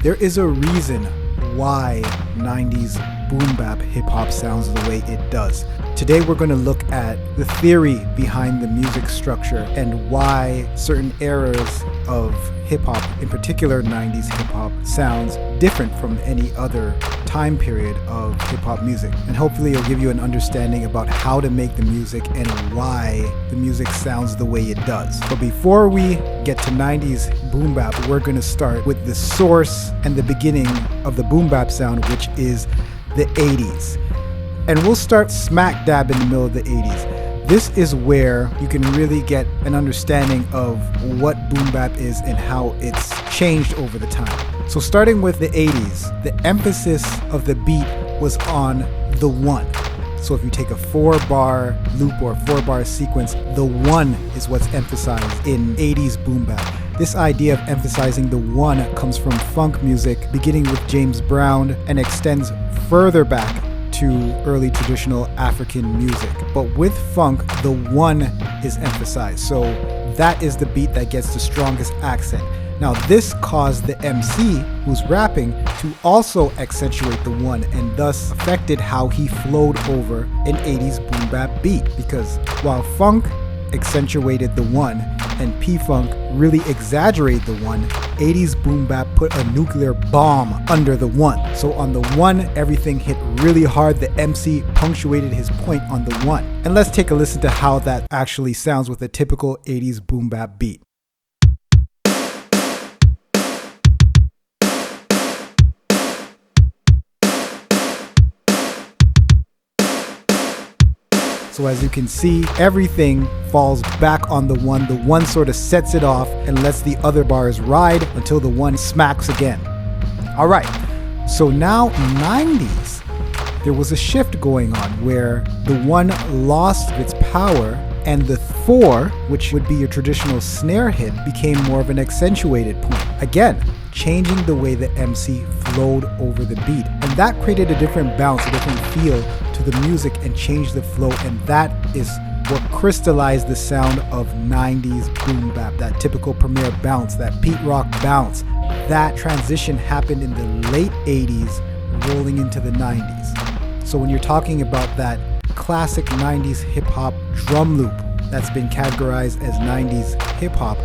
There is a reason why 90s boom bap hip hop sounds the way it does. Today we're going to look at the theory behind the music structure and why certain eras of hip hop, in particular 90s hip hop, sounds different from any other time period of hip hop music. And hopefully it'll give you an understanding about how to make the music and why the music sounds the way it does. But before we get to 90s boom bap, we're going to start with the source and the beginning of the boom bap sound, which is the 80s. And we'll start smack dab in the middle of the 80s. This is where you can really get an understanding of what boom bap is and how it's changed over the time. So starting with the 80s, the emphasis of the beat was on the one. So if you take a 4-bar loop or 4-bar sequence, the one is what's emphasized in 80s boom bap. This idea of emphasizing the one comes from funk music, beginning with James Brown and extends further back to early traditional African music. But with funk, the one is emphasized. So that is the beat that gets the strongest accent. Now this caused the MC who's rapping to also accentuate the one, and thus affected how he flowed over an 80s boom bap beat. Because while funk accentuated the one and P-Funk really exaggerated the one, 80s boom bap put a nuclear bomb under the one. So on the one, everything hit really hard. The MC punctuated his point on the one. And let's take a listen to how that actually sounds with a typical 80s boom bap beat. So as you can see, everything falls back on the one. The one sort of sets it off and lets the other bars ride until the one smacks again. All right, so now 90s, there was a shift going on where the one lost its power and the 4, which would be your traditional snare hit, became more of an accentuated point. Again, changing the way the MC flowed over the beat. And that created a different bounce, a different feel to the music and changed the flow. And that is what crystallized the sound of 90s boom bap, that typical Premier bounce, that Pete Rock bounce. That transition happened in the late 80s, rolling into the 90s. So when you're talking about that classic 90s hip hop drum loop that's been categorized as 90s hip hop,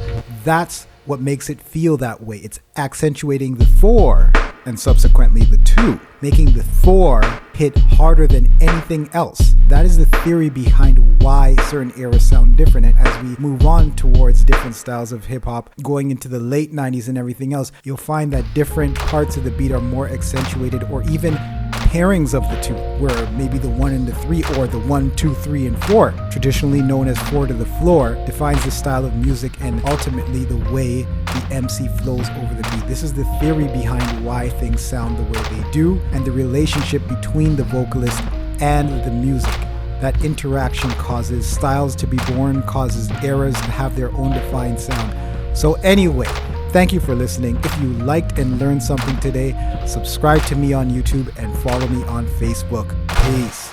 that's what makes it feel that way. It's accentuating the 4 and subsequently the 2, making the 4 hit harder than anything else. That is the theory behind why certain eras sound different. And as we move on towards different styles of hip hop, going into the late 90s and everything else, you'll find that different parts of the beat are more accentuated, or even pairings of the two, where maybe the 1 and the 3, or the 1, 2, 3, and 4, traditionally known as 4 to the floor, defines the style of music and ultimately the way the MC flows over the beat. This is the theory behind why things sound the way they do, and the relationship between the vocalist and the music. That interaction causes styles to be born, causes eras to have their own defined sound. So anyway, thank you for listening. If you liked and learned something today, subscribe to me on YouTube and follow me on Facebook. Peace.